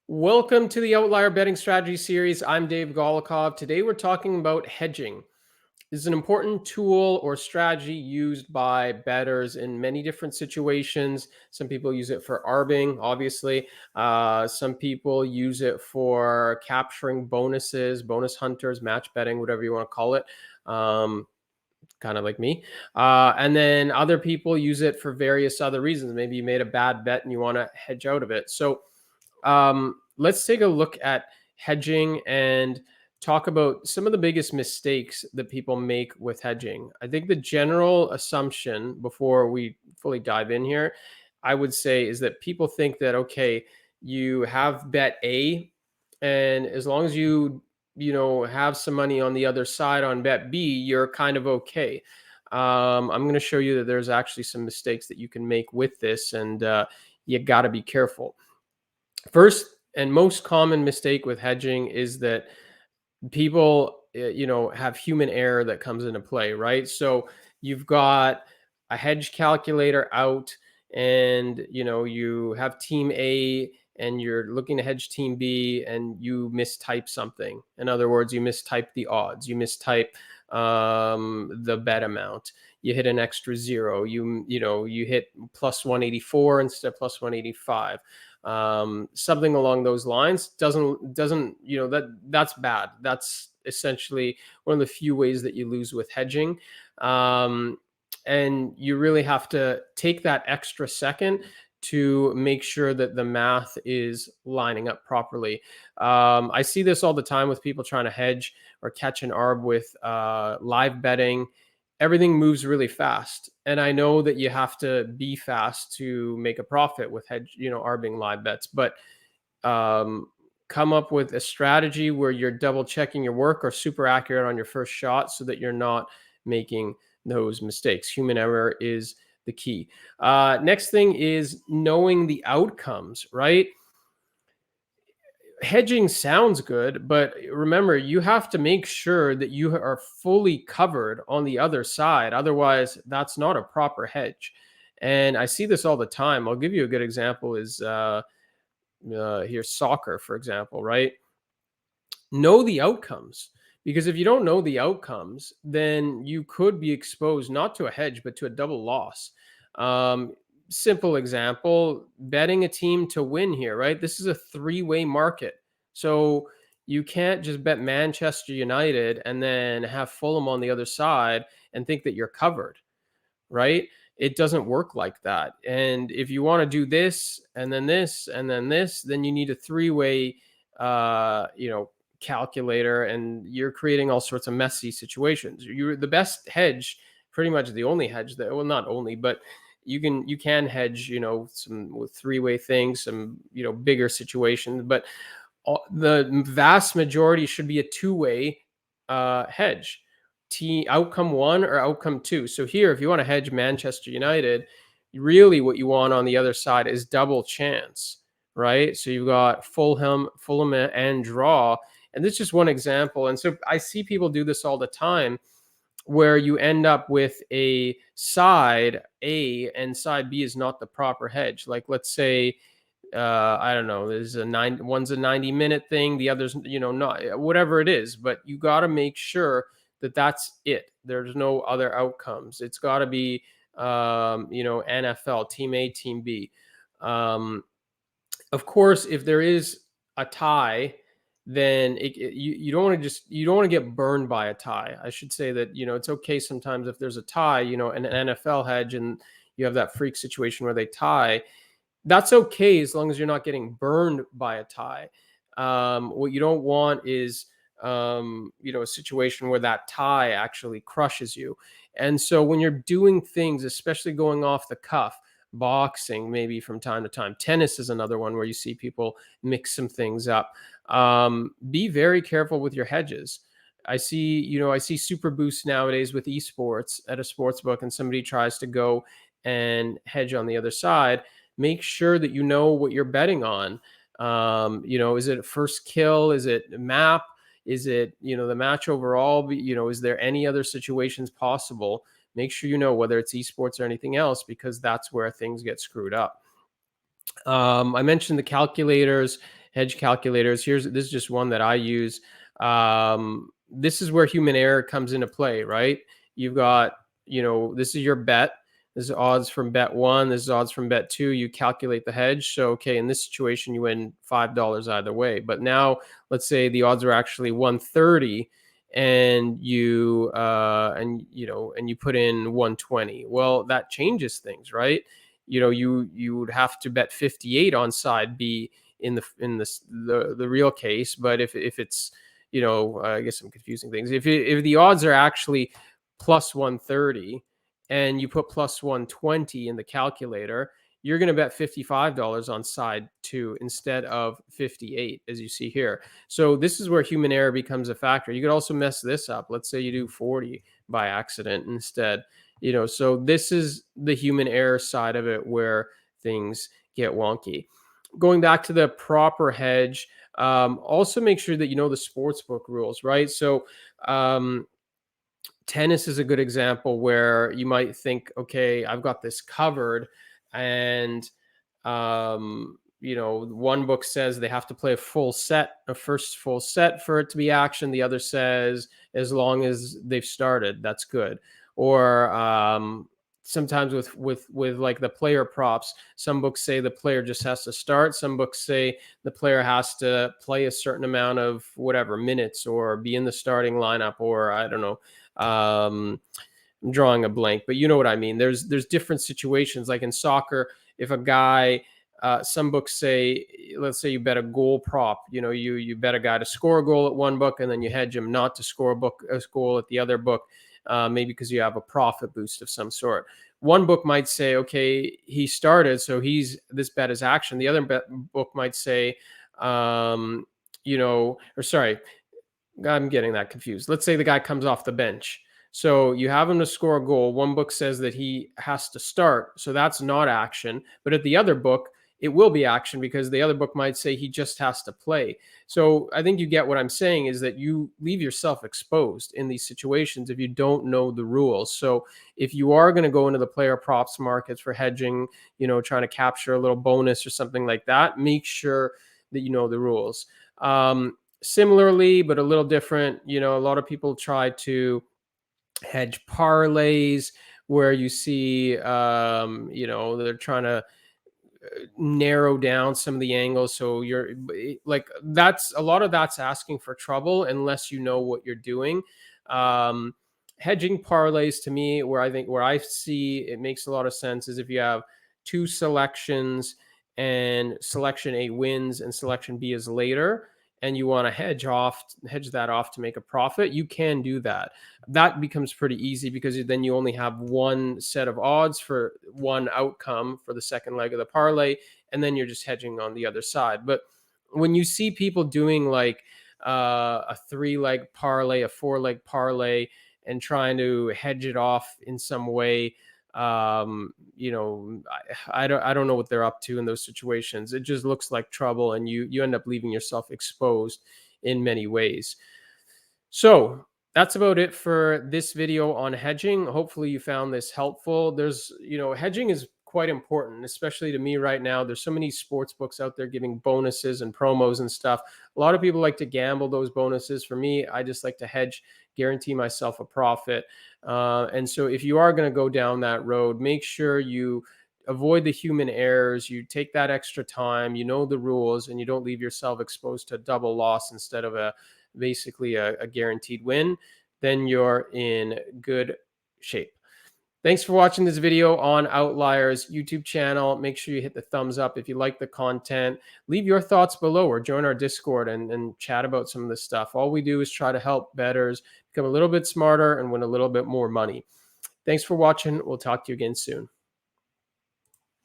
Welcome to the Outlier Betting Strategy Series. I'm Dave Golikov. Today we're talking about hedging. This is an important tool or strategy used by bettors in many different situations. Some people use it for arbing, obviously. Some people use it for capturing bonuses, bonus hunters, match betting, whatever you want to call it. Kind of like me. And then other people use it for various other reasons. Maybe you made a bad bet and you want to hedge out of it. So let's take a look at hedging and talk about some of the biggest mistakes that people make with hedging. I think the general assumption before we fully dive in here, I would say, is that people think that, okay, you have bet A, and as long as you have some money on the other side on bet B, you're kind of okay. I'm going to show you that there's actually some mistakes that you can make with this, and you got to be careful. First and most common mistake with hedging is that people, have human error that comes into play, right? So you've got a hedge calculator out, and you have team A and you're looking to hedge team B, and you mistype something. In other words, you mistype the odds, you mistype the bet amount, you hit an extra zero, you hit plus 184 instead of plus 185, something along those lines. Doesn't that's bad. That's essentially one of the few ways that you lose with hedging. And you really have to take that extra second to make sure that the math is lining up properly. I see this all the time with people trying to hedge or catch an arb with live betting. Everything moves really fast, and I know that you have to be fast to make a profit with hedge, arbing live bets. But come up with a strategy where you're double checking your work or super accurate on your first shot, so that you're not making those mistakes. Human error is the key. Next thing is knowing the outcomes, right? Hedging sounds good, but remember, you have to make sure that you are fully covered on the other side. Otherwise, that's not a proper hedge. And I see this all the time. I'll give you a good example is here's soccer, for example, right? Know the outcomes. Because if you don't know the outcomes, then you could be exposed not to a hedge, but to a double loss. Simple example, betting a team to win here, right? This is a three-way market. So you can't just bet Manchester United and then have Fulham on the other side and think that you're covered, right? It doesn't work like that. And if you want to do this and then this and then this, then you need a three-way calculator, and you're creating all sorts of messy situations. You're the best hedge, pretty much the only hedge that, well, not only, but you can hedge, some with three-way things, some, bigger situations, but the vast majority should be a two-way hedge. Outcome one or outcome two. So here, if you want to hedge Manchester United, really what you want on the other side is double chance, right? So you've got Fulham and draw. And this is just one example. And so I see people do this all the time, where you end up with a side A and side B is not the proper hedge. Like, let's say, I don't know, one's a 90-minute thing, the other's, not, whatever it is, but you got to make sure that that's it. There's no other outcomes. It's got to be, NFL, team A, team B. Of course, if there is a tie, then you don't want to get burned by a tie. I should say that, it's okay sometimes if there's a tie, an NFL hedge, and you have that freak situation where they tie. That's okay as long as you're not getting burned by a tie. What you don't want is, a situation where that tie actually crushes you. And so when you're doing things, especially going off the cuff, boxing maybe from time to time, tennis is another one where you see people mix some things up. Be very careful with your hedges. I see super boosts nowadays with esports at a sports book, and somebody tries to go and hedge on the other side. Make sure that you know what you're betting on. Is it first kill? Is it map? Is it, the match overall? Is there any other situations possible? Make sure you know whether it's esports or anything else, because that's where things get screwed up. I mentioned the calculators hedge calculators. This is just one that I use. This is where human error comes into play, right? You've got, this is your bet. This is odds from bet one. This is odds from bet two. You calculate the hedge. So, okay, in this situation, you win $5 either way. But now, let's say the odds are actually 130, and you put in 120. Well, that changes things, right? You would have to bet 58 on side B in the real case. But if it's, I guess I'm confusing things. If the odds are actually plus 130 and you put plus 120 in the calculator, you're going to bet $55 on side two instead of 58, as you see here. So this is where human error becomes a factor. You could also mess this up. Let's say you do 40 by accident instead. So this is the human error side of it where things get wonky. Going back to the proper hedge, also make sure that you know the sportsbook rules, right? So tennis is a good example where you might think, okay, I've got this covered, and one book says they have to play a first full set for it to be action. The other says as long as they've started, that's good. Or sometimes with like the player props, some books say the player just has to start. Some books say the player has to play a certain amount of whatever minutes or be in the starting lineup, or I don't know. I'm drawing a blank, but you know what I mean. There's different situations. Like in soccer, if a guy, some books say, let's say you bet a goal prop, you bet a guy to score a goal at one book, and then you hedge him not to score a goal at the other book, maybe because you have a profit boost of some sort. One book might say, okay, he started, so this bet is action. The other book might say, or sorry, I'm getting that confused. Let's say the guy comes off the bench. So you have him to score a goal. One book says that he has to start. So that's not action. But at the other book, it will be action because the other book might say he just has to play. So I think you get what I'm saying, is that you leave yourself exposed in these situations if you don't know the rules. So if you are going to go into the player props markets for hedging, trying to capture a little bonus or something like that, make sure that you know the rules. Similarly, but a little different, a lot of people try to hedge parlays where you see, they're trying to narrow down some of the angles. So you're like, that's a lot of that's asking for trouble unless you know what you're doing. Hedging parlays, to me, where I see it makes a lot of sense, is if you have two selections and selection A wins and selection B is later, and you want to hedge that off to make a profit, you can do that. That becomes pretty easy because then you only have one set of odds for one outcome for the second leg of the parlay, and then you're just hedging on the other side. But when you see people doing like a 3-leg parlay, a 4-leg parlay, and trying to hedge it off in some way, I don't know what they're up to in those situations. It just looks like trouble, and you end up leaving yourself exposed in many ways. So that's about it for this video on hedging. Hopefully you found this helpful. Hedging is quite important, especially to me right now. There's so many sports books out there giving bonuses and promos and stuff. A lot of people like to gamble those bonuses. For me, I just like to hedge, guarantee myself a profit. And so if you are going to go down that road, make sure you avoid the human errors. You take that extra time, you know the rules, and you don't leave yourself exposed to a double loss instead of basically a guaranteed win. Then you're in good shape. Thanks for watching this video on Outlier's YouTube channel. Make sure you hit the thumbs up if you like the content. Leave your thoughts below or join our Discord and chat about some of this stuff. All we do is try to help bettors become a little bit smarter and win a little bit more money. Thanks for watching. We'll talk to you again soon.